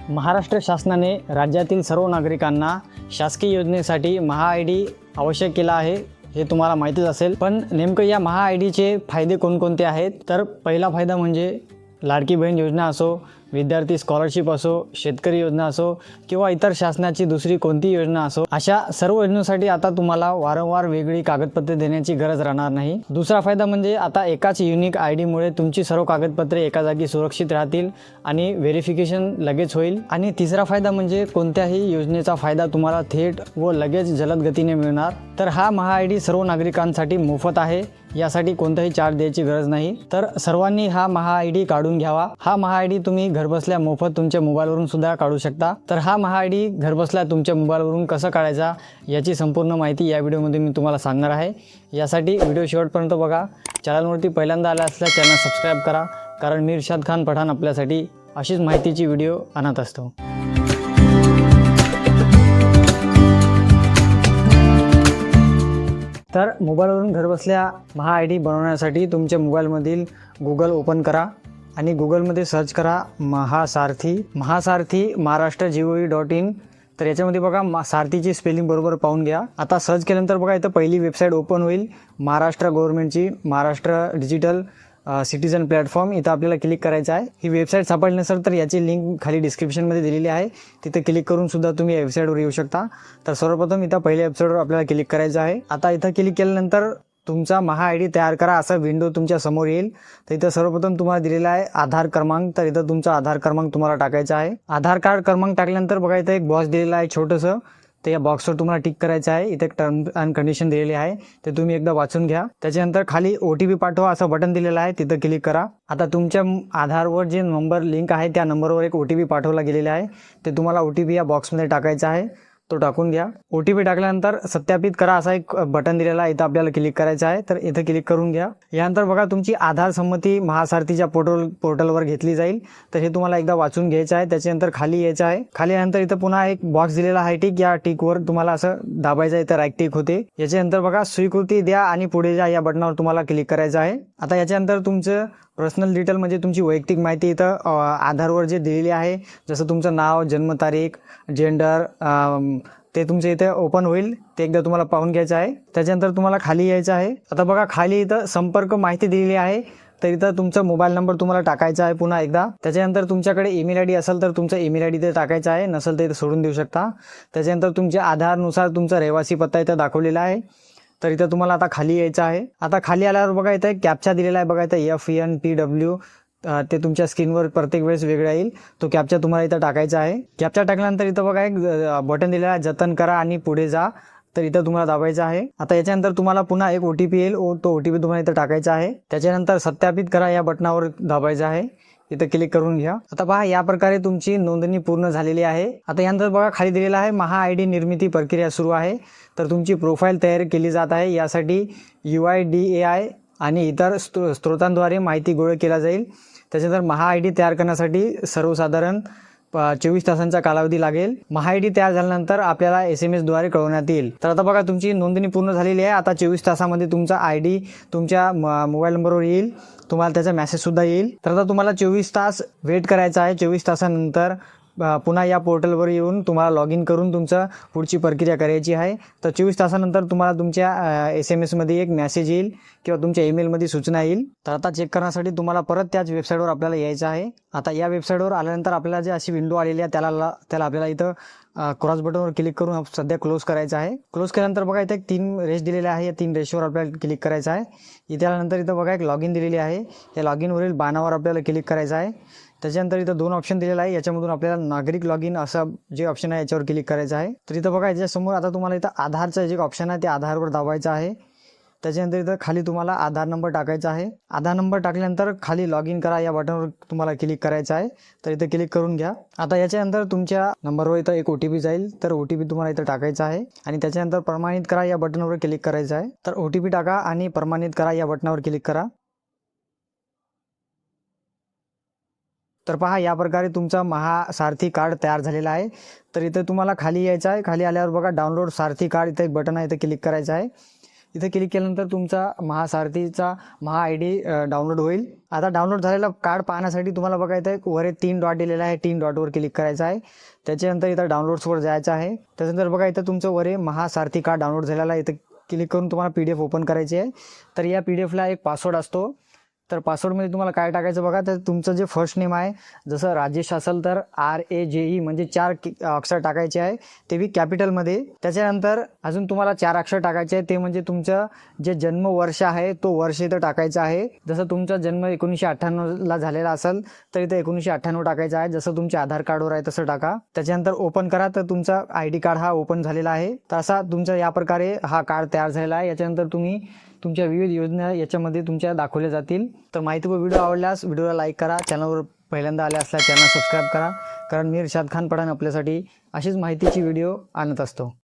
महाराष्ट्र शासनाने राज्यातील सर्व नागरिकांना शासकीय योजनेसाठी महा-आय-डी आवश्यक केला आहे हे तुम्हाला माहितीच असेल। पण नेमकं या महा-आय-डीचे फायदे कोणकोणते आहेत? तर पहिला फायदा म्हणजे लाडकी बहीण योजना असो, विद्यार्थी स्कॉलरशिप असो, शेतकरी योजना असो किंवा इतर शासनाची दुसरी कोणती योजना असो, अशा सर्व योजनेसाठी आता तुम्हाला वारंवार वेगळी कागदपत्रे देण्याची गरज राहणार नाही। दुसरा फायदा म्हणजे आता एकाच युनिक आय-डीमुळे तुमची सर्व कागदपत्रे एका जागी सुरक्षित राहतील आणि व्हेरिफिकेशन लगेच होईल। आणि तिसरा फायदा म्हणजे कोणत्याही योजनेचा फायदा तुम्हाला थेट व लगेच जलद गतीने मिळणार। तर हा महा-आय-डी सर्व नागरिकांसाठी मोफत आहे, यासाठी कोणताही चार्ज द्यायची गरज नाही। तर सर्वांनी हा महा-आय-डी काढून घ्यावा। हा महा-आय-डी तुम्ही घरबसल्या मोफत तुमच्या मोबाईलवरून सुद्धा काढू शकता। तर हा महा-आय-डी घरबसल्या तुमच्या मोबाईलवरून कसा काढायचा याची संपूर्ण माहिती या व्हिडिओमध्ये मी तुम्हाला सांगणार आहे। यासाठी व्हिडिओ शेवटपर्यंत बघा। चॅनलवरती पहिल्यांदा आला असल्यास चॅनल सबस्क्राईब करा, कारण मी इर्शाद खान पठाण आपल्यासाठी अशीच माहितीची व्हिडिओ आणत असतो। तर मोबाईलवरून घरबसल्या महा-आय-डी बनवण्यासाठी तुमच्या मोबाईलमधील गूगल ओपन करा आणि गूगलमध्ये सर्च करा महासारथी महाराष्ट्र gov.in। तर याच्यामध्ये बघा सारथीची स्पेलिंग बरोबर पाहून घ्या। आता सर्च केल्यानंतर बघा इथं पहिली वेबसाईट ओपन होईल, महाराष्ट्र गव्हर्नमेंटची महाराष्ट्र डिजिटल सिटीजन प्लॅटफॉर्म। इथं आपल्याला क्लिक करायचं आहे। ही वेबसाईट सापडली नसेल तर याची लिंक खाली डिस्क्रिप्शनमध्ये दिलेली आहे, तिथे क्लिक करून सुद्धा तुम्ही या वेबसाईटवर येऊ शकता। तर सर्वप्रथम इथं पहिल्या वेबसाईटवर आपल्याला क्लिक करायचं आहे। आता इथं क्लिक केल्यानंतर तुमचा महा-आय-डी तयार करा असा विंडो तुमच्या समोर येईल। तर इथं सर्वप्रथम तुम्हाला दिलेला आहे आधार क्रमांक। तर इथं तुमचा आधार क्रमांक तुम्हाला टाकायचा आहे। आधार कार्ड क्रमांक टाकल्यानंतर बघा इथं एक बॉक्स दिलेला आहे छोटंसं, तर या बॉक्सवर तुम्हाला टिक करायचं आहे। इथे एक टर्म्स अँड कंडिशन दिलेली आहे, ते तुम्ही एकदा वाचून घ्या। त्याच्यानंतर खाली OTP पाठवा असं बटन दिलेलं आहे, तिथं क्लिक करा। आता तुमच्या आधारवर जे नंबर लिंक आहे त्या नंबरवर एक OTP पाठवला गेलेला आहे, ते तुम्हाला OTP या बॉक्समध्ये टाकायचा आहे, तो टाकून घ्या। OTP टाकल्यानंतर सत्यापित करा असा एक बटन दिलेला आहे, इथं आपल्याला क्लिक करायचं आहे, तर इथं क्लिक करून घ्या। यानंतर बघा तुमची आधार संमती महासारथीच्या पोर्टलवर घेतली जाईल, तर हे तुम्हाला एकदा वाचून घ्यायचं आहे। त्याच्यानंतर खाली यायचं आहे। खाली यानंतर इथं पुन्हा एक बॉक्स दिलेला आहे टिक, या टिकवर तुम्हाला असं दाबायचं आहे, तर राईट टिक होते। याच्यानंतर बघा स्वीकृती द्या आणि पुढे जा या बटनावर तुम्हाला क्लिक करायचं आहे। आता याच्यानंतर तुमचं पर्सनल डिटेल म्हणजे तुमची वैयक्तिक माहिती इथं आधारवर जे दिलेली आहे, जसं तुमचं नाव, जन्मतारीख, जेंडर, ते तुमच्या इथे ओपन होईल, ते एकदा तुम्हाला पाहून घ्यायचं आहे। त्याच्यानंतर तुम्हाला खाली यायचं आहे। आता बघा खाली इथं संपर्क माहिती दिलेली आहे, तर इथं तुमचा मोबाईल नंबर तुम्हाला टाकायचा आहे पुन्हा एकदा। त्याच्यानंतर तुमच्याकडे ईमेल आय-डी असेल तर तुमचा ईमेल आय-डी इथे टाकायचा आहे, नसेल तर इथं सोडून देऊ शकता। त्याच्यानंतर तुमच्या आधारनुसार तुमचा रहिवासी पत्ता इथं दाखवलेला आहे, तर इथं तुम्हाला आता खाली यायचं आहे। आता खाली आल्यावर बघा इथं एक कॅप्चा दिलेला आहे, बघा इथं FNTW, ते तुमच्या स्क्रीनवर प्रत्येक वेळेस वेगळा येईल, तो कॅप्चा तुम्हाला इथं टाकायचा आहे। कॅप्चा टाकल्यानंतर इथं बघा एक बटन दिलेला आहे जतन करा आणि पुढे जा, तर इथं तुम्हाला दाबायचं आहे। आता याच्यानंतर तुम्हाला पुन्हा एक OTP येईल, तो OTP तुम्हाला इथं टाकायचा आहे। त्याच्यानंतर सत्यापित करा या बटनावर दाबायचं आहे, इथं क्लिक करून घ्या। आता पहा या प्रकारे तुमची नोंदणी पूर्ण झालेली आहे। आता यानंतर बघा खाली दिलेला आहे महा-आय-डी निर्मिती प्रक्रिया सुरू आहे, तर तुमची प्रोफाईल तयार केली जात आहे। यासाठी UIDAI आणि इतर स्त्रोतांद्वारे माहिती गोळा केला जाईल। त्याच्यानंतर महा-आय-डी तयार करण्यासाठी सर्वसाधारण 24 तासांचा कालावधी लागेल। महा-आय-डी तयार झाल्यानंतर आपल्याला SMS द्वारे कळवण्यात येईल। तर आता बघा तुमची नोंदणी पूर्ण झालेली आहे। आता 24 तासामध्ये तुमचा आय-डी तुमच्या मोबाईल नंबरवर येईल, तुम्हाला त्याचा मेसेजसुद्धा येईल। तर आता तुम्हाला 24 तास वेट करायचा आहे। 24 तासानंतर पुन्हा या पोर्टलवर येऊन तुम्हाला लॉग इन करून तुमचं पुढची प्रक्रिया करायची आहे। तर 24 तासानंतर तुम्हाला तुमच्या SMS-मध्ये एक मेसेज येईल किंवा तुमच्या ईमेलमध्ये सूचना येईल। तर आता चेक करण्यासाठी तुम्हाला परत त्याच वेबसाईटवर आपल्याला यायचं आहे। आता या वेबसाईटवर आल्यानंतर आपल्याला जे अशी विंडो आलेली आहे त्याला आपल्याला इथं क्रॉस बटनवर क्लिक करून सध्या क्लोज करायचं आहे। क्लोज केल्यानंतर बघा इथे एक 3 रेष दिलेल्या आहे, या 3 रेषेवर आपल्याला क्लिक करायचं आहे। इथे आल्यानंतर इथं बघा एक लॉग इन दिलेली आहे, या लॉग इनवरील बाणावर आपल्याला क्लिक करायचं आहे। त्याच्यानंतर इथं 2 ऑप्शन दिलेला आहे, याच्यामधून आपल्याला नागरिक लॉग इन असं जे ऑप्शन आहे याच्यावर क्लिक करायचं आहे। तर इथं बघा याच्यासमोर आता तुम्हाला इथं आधारचं जे ऑप्शन आहे ते आधारवर दाबायचं आहे। त्याच्यानंतर इथं खाली तुम्हाला आधार नंबर टाकायचा आहे। आधार नंबर टाकल्यानंतर खाली लॉग इन करा या बटनवर तुम्हाला क्लिक करायचं आहे, तर इथं क्लिक करून घ्या। आता याच्यानंतर तुमच्या नंबरवर इथं एक OTP जाईल, तर OTP तुम्हाला इथं टाकायचा आहे आणि त्याच्यानंतर प्रमाणित करा या बटनवर क्लिक करायचं आहे। तर OTP टाका आणि प्रमाणित करा या बटनावर क्लिक करा। तर पहा या प्रकारे तुमचा महासारथी कार्ड तयार झालेला आहे। तर इथे तुम्हाला खाली यायचं आहे। खाली आल्यावर बघा डाउनलोड सारथी कार्ड, इथे एक बटन आहे, इथे क्लिक करायचं आहे। इथं क्लिक केल्यानंतर तुमचा महासारथीचा आय-डी डाउनलोड होईल. आता डाउनलोड झालेला कार्ड पाहण्यासाठी तुम्हाला बघायचं आहे वर 3 डॉट दिलेला आहे, 3 डॉटवर क्लिक करायचं आहे. त्याच्यानंतर इथं डाउनलोड्सवर जायचं आहे. त्याच्यानंतर बघा इथं तुमचं वर महासारथी कार्ड डाउनलोड झालेला आहे. इथं क्लिक करून तुम्हाला PDF ओपन करायची आहे. तर या PDFला एक पासवर्ड असतो. तर पासवर्डमध्ये तुम्हाला काय टाकायचं बघा, तर तुमचं जे फर्स्ट नेम आहे, जसं राजेश असेल तर RAJE म्हणजे 4 अक्षर टाकायचे आहे, ते बी कॅपिटलमध्ये. त्याच्यानंतर अजून तुम्हाला 4 अक्षर टाकायचे आहे, ते म्हणजे तुमचं जे जन्मवर्ष आहे तो वर्ष इथं टाकायचं आहे. जसं तुमचा जन्म 1998ला झालेला असेल तर इथं 1998 टाकायचं आहे. जसं तुमच्या आधार कार्डवर आहे तसं टाका. त्याच्यानंतर ओपन करा, तर तुमचा ID कार्ड हा ओपन झालेला आहे. तर असा तुमचा या प्रकारे हा कार्ड तयार झालेला आहे. याच्यानंतर तुम्ही तुमच्या विविध योजना याच्यामध्ये तुमच्या दाखवल्या जातील. तर माहितीपूर्ण व्हिडिओ आवडल्यास व्हिडिओला लाईक करा, चॅनलवर पहिल्यांदा आले असल्यास चॅनल सबस्क्राईब करा, कारण मी इर्शाद खान पठाण आपल्यासाठी अशीच माहितीची व्हिडिओ आणत असतो.